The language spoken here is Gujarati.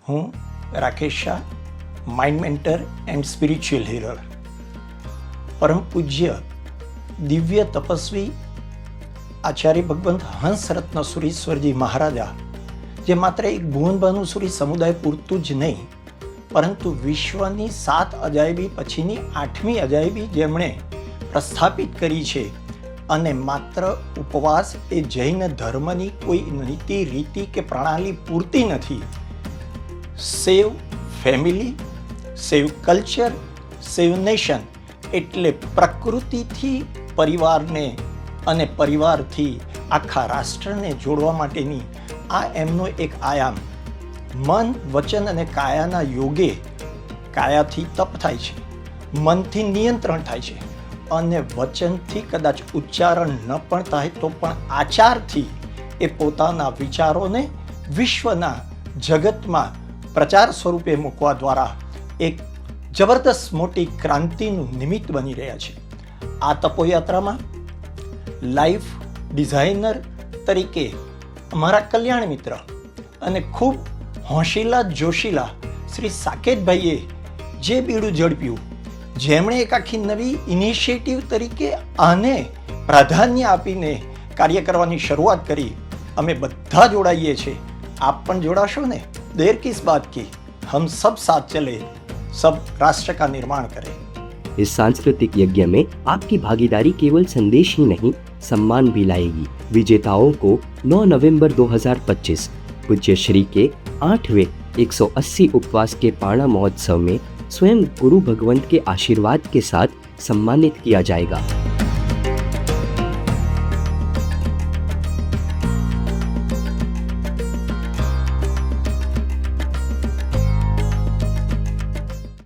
હું Rakesh Shah, mind mentor and spiritual healer. પરમ પૂજ્ય દિવ્ય તપસ્વી આચાર્ય ભગવંત હંસરત્ન સુરીશ્વરજી મહારાજા, જે માત્ર એક ભુવન ભાનુસુરી સમુદાય પૂરતું જ નહીં, પરંતુ વિશ્વની 7 અજાયબી પછીની 8મી અજાયબી જેમણે પ્રસ્થાપિત કરી છે. અને માત્ર ઉપવાસ એ જૈન ધર્મની કોઈ નીતિ રીતિ કે પ્રણાલી પૂરતી નથી. સેવ ફેમિલી, સેવ કલ્ચર, સેવ નેશન, એટલે પ્રકૃતિથી પરિવારને અને પરિવારથી આખા રાષ્ટ્રને જોડવા માટેની આ એમનો એક આયામ. મન, વચન અને કાયાના યોગે કાયાથી તપ થાય છે, મનથી નિયંત્રણ થાય છે અને વચનથી કદાચ ઉચ્ચારણ ન પણ થાય તો પણ આચારથી એ પોતાના વિચારોને વિશ્વના જગતમાં પ્રચાર સ્વરૂપે મૂકવા દ્વારા એક જબરદસ્ત મોટી ક્રાંતિનું નિમિત્ત બની રહ્યા છે. આ તપોયાત્રામાં લાઈફ ડિઝાઇનર તરીકે અમારા કલ્યાણ મિત્ર અને ખૂબ હોશિયાર જોશીલા શ્રી સાકેતભાઈએ જે બીડું ઝડપ્યું, જેમણે એક આખી નવી ઇનિશિયેટિવ તરીકે આને પ્રાધાન્ય આપીને કાર્ય કરવાની શરૂઆત કરી. અમે બધા જોડાઈએ છીએ. આપ પણ જોડાશો ને? દેર કિસ બાત કી, હમ સબ સાથ ચલે, सब राष्ट्र का निर्माण करें. इस सांस्कृतिक यज्ञ में आपकी भागीदारी केवल संदेश ही नहीं, सम्मान भी लाएगी. विजेताओं को 9 नवंबर 2025 पूज्य श्री के 8वें 180 उपवास के पाणा महोत्सव में स्वयं गुरु भगवंत के आशीर्वाद के साथ सम्मानित किया जाएगा.